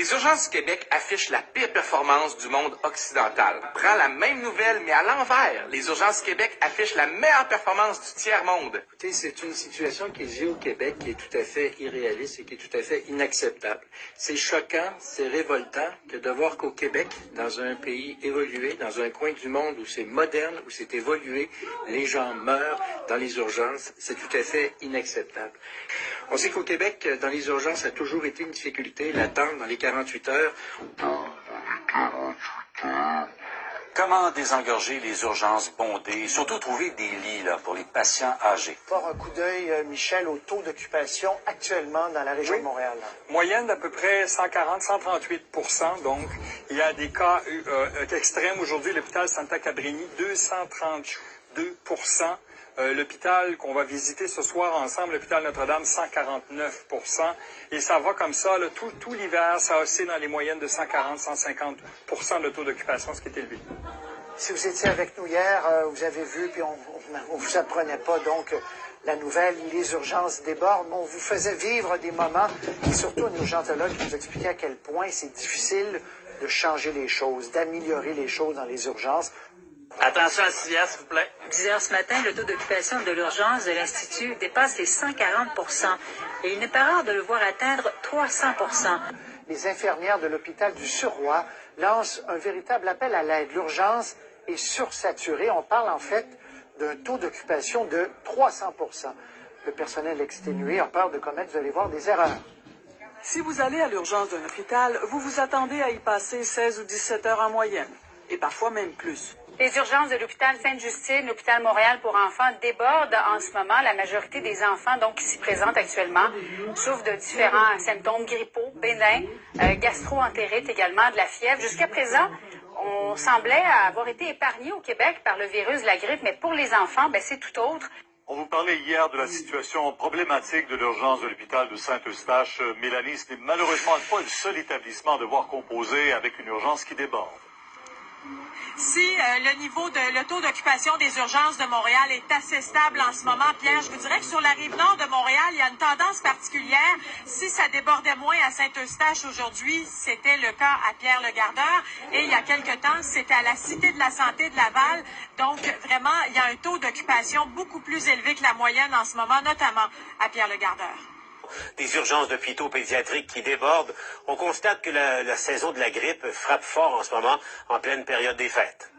Les urgences du Québec affichent la pire performance du monde occidental. Prends la même nouvelle, mais à l'envers. Les urgences du Québec affichent la meilleure performance du tiers-monde. Écoutez, c'est une situation qui est au Québec qui est tout à fait irréaliste et qui est tout à fait inacceptable. C'est choquant, c'est révoltant que de voir qu'au Québec, dans un pays évolué, dans un coin du monde où c'est moderne, où c'est évolué, les gens meurent dans les urgences, c'est tout à fait inacceptable. On sait qu'au Québec, dans les urgences, ça a toujours été une difficulté, l'attente dans les 48 heures. Comment désengorger les urgences bondées et surtout trouver des lits pour les patients âgés? Faire un coup d'œil, Michel, au taux d'occupation actuellement dans la région de Montréal. Moyenne d'à peu près 140-138 %. Donc, il y a des cas extrêmes. Aujourd'hui, l'hôpital Santa Cabrini, 232 %. L'hôpital qu'on va visiter ce soir ensemble, l'hôpital Notre-Dame, 149 %. Et ça va comme ça, là, tout l'hiver, ça oscille dans les moyennes de 140-150 % de taux d'occupation, ce qui est élevé. Si vous étiez avec nous hier, vous avez vu, puis on vous apprenait pas, donc, la nouvelle, les urgences débordent. On vous faisait vivre des moments, et surtout un urgentologue qui nous expliquait à quel point c'est difficile de changer les choses, d'améliorer les choses dans les urgences. Attention à 6 heures, s'il vous plaît. 10 heures ce matin, le taux d'occupation de l'urgence de l'Institut dépasse les 140 % et il n'est pas rare de le voir atteindre 300 %. Les infirmières de l'hôpital du Surroi lancent un véritable appel à l'aide. L'urgence est sursaturée. On parle en fait d'un taux d'occupation de 300 %. Le personnel exténué a peur de commettre, vous allez voir, des erreurs. Si vous allez à l'urgence d'un hôpital, vous vous attendez à y passer 16 ou 17 heures en moyenne, et parfois même plus. Les urgences de l'hôpital Sainte-Justine, l'hôpital Montréal pour enfants débordent en ce moment. La majorité des enfants donc qui s'y présentent actuellement souffrent de différents symptômes grippaux, bénins, gastro-entérites également, de la fièvre. Jusqu'à présent, on semblait avoir été épargné au Québec par le virus de la grippe, mais pour les enfants, c'est tout autre. On vous parlait hier de la situation problématique de l'urgence de l'hôpital de Saint-Eustache. Mélanie, ce n'est malheureusement pas le seul établissement à devoir composer avec une urgence qui déborde. Si le taux d'occupation des urgences de Montréal est assez stable en ce moment, Pierre, je vous dirais que sur la rive nord de Montréal, il y a une tendance particulière. Si ça débordait moins à Saint-Eustache aujourd'hui, c'était le cas à Pierre-le-Gardeur. Et il y a quelque temps, c'était à la Cité de la Santé de Laval. Donc, vraiment, il y a un taux d'occupation beaucoup plus élevé que la moyenne en ce moment, notamment à Pierre-le-Gardeur. Des urgences d'hôpitaux pédiatriques qui débordent. On constate que la saison de la grippe frappe fort en ce moment, en pleine période des fêtes.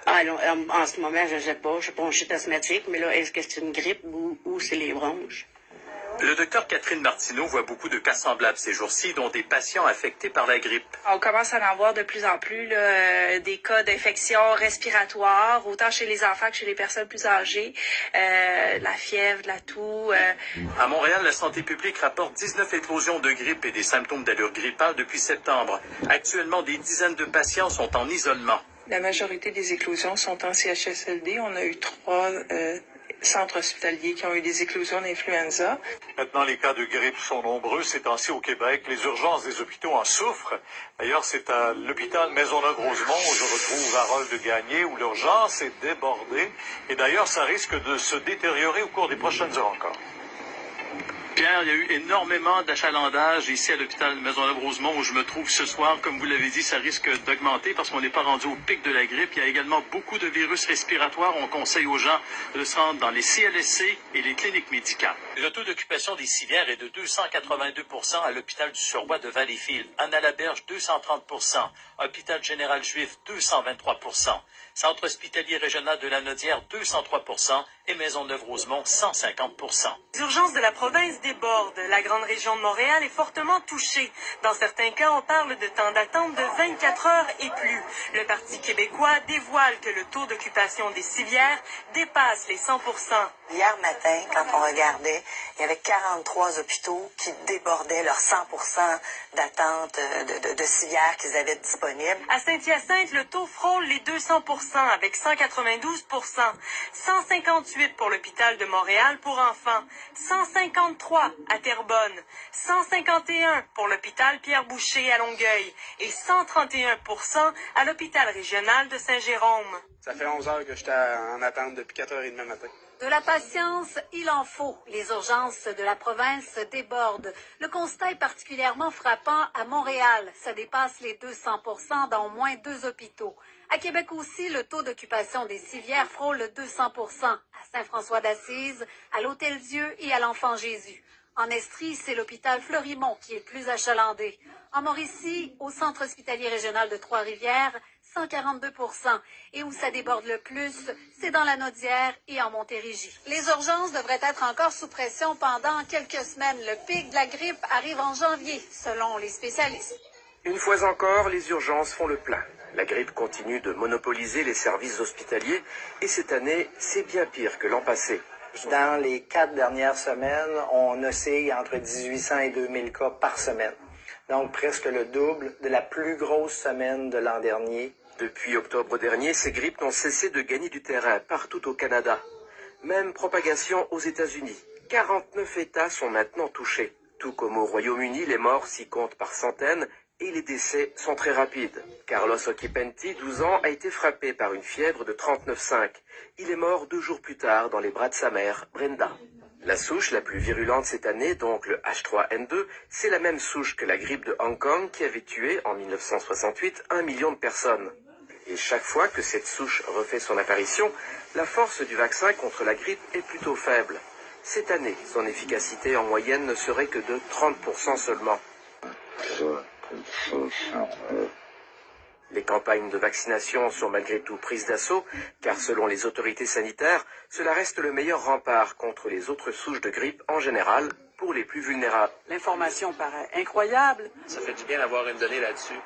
En ce moment, je ne sais pas. Je suis bronchite asthmatique, mais là, est-ce que c'est une grippe ou c'est les bronches? Le docteur Catherine Martineau voit beaucoup de cas semblables ces jours-ci, dont des patients affectés par la grippe. On commence à en voir de plus en plus des cas d'infection respiratoire, autant chez les enfants que chez les personnes plus âgées, la fièvre, la toux. À Montréal, la santé publique rapporte 19 éclosions de grippe et des symptômes d'allure grippale depuis septembre. Actuellement, des dizaines de patients sont en isolement. La majorité des éclosions sont en CHSLD. On a eu 3 centres hospitaliers qui ont eu des éclosions d'influenza. Maintenant, les cas de grippe sont nombreux ces temps-ci au Québec. Les urgences des hôpitaux en souffrent. D'ailleurs, c'est à l'hôpital Maisonneuve-Rosemont où je retrouve Harold Gagné, où l'urgence est débordée. Et d'ailleurs, ça risque de se détériorer au cours des prochaines heures encore. Pierre, il y a eu énormément d'achalandage ici à l'hôpital Maisonneuve-Rosemont où je me trouve ce soir. Comme vous l'avez dit, ça risque d'augmenter parce qu'on n'est pas rendu au pic de la grippe. Il y a également beaucoup de virus respiratoires. On conseille aux gens de se rendre dans les CLSC et les cliniques médicales. Le taux d'occupation des civières est de 282 % à l'hôpital du Surroi de Valleyfield. Anne-à-la-Berge, 230 % Hôpital général juif, 223 % Centre hospitalier régional de la Nodière, 203 % et Maisonneuve-Rosemont, 150 %. Les urgences de la province débordent. La grande région de Montréal est fortement touchée. Dans certains cas, on parle de temps d'attente de 24 heures et plus. Le Parti québécois dévoile que le taux d'occupation des civières dépasse les 100 %. Hier matin, quand on regardait, il y avait 43 hôpitaux qui débordaient leurs 100 % d'attente de civières qu'ils avaient disponibles. À Saint-Hyacinthe, le taux frôle les 200 % avec 192 %, 158 pour l'hôpital de Montréal pour enfants, 153 à Terrebonne, 151 pour l'hôpital Pierre-Boucher à Longueuil et 131 % à l'hôpital régional de Saint-Jérôme. Ça fait 11 heures que j'étais en attente depuis 4h30 le matin. De la patience, il en faut. Les urgences de la province débordent. Le constat est particulièrement frappant à Montréal. Ça dépasse les 200% dans au moins 2 hôpitaux. À Québec aussi, le taux d'occupation des civières frôle le 200%. À Saint-François-d'Assise, à l'Hôtel-Dieu et à l'Enfant-Jésus. En Estrie, c'est l'hôpital Fleurimont qui est le plus achalandé. En Mauricie, au centre hospitalier régional de Trois-Rivières, 142%. Et où ça déborde le plus, c'est dans la Naudière et en Montérégie. Les urgences devraient être encore sous pression pendant quelques semaines. Le pic de la grippe arrive en janvier, selon les spécialistes. Une fois encore, les urgences font le plein. La grippe continue de monopoliser les services hospitaliers et cette année, c'est bien pire que l'an passé. Dans les 4 dernières semaines, on oscille entre 1800 et 2000 cas par semaine. Donc presque le double de la plus grosse semaine de l'an dernier. Depuis octobre dernier, ces grippes n'ont cessé de gagner du terrain partout au Canada. Même propagation aux États-Unis. 49 États sont maintenant touchés. Tout comme au Royaume-Uni, les morts s'y comptent par centaines et les décès sont très rapides. Carlos Occhipenti, 12 ans, a été frappé par une fièvre de 39,5. Il est mort 2 jours plus tard dans les bras de sa mère, Brenda. La souche la plus virulente cette année, donc le H3N2, c'est la même souche que la grippe de Hong Kong qui avait tué en 1968 1 million de personnes. Et chaque fois que cette souche refait son apparition, la force du vaccin contre la grippe est plutôt faible. Cette année, son efficacité en moyenne ne serait que de 30% seulement. Les campagnes de vaccination sont malgré tout prises d'assaut, car selon les autorités sanitaires, cela reste le meilleur rempart contre les autres souches de grippe en général, pour les plus vulnérables. L'information paraît incroyable. Ça fait du bien d'avoir une donnée là-dessus.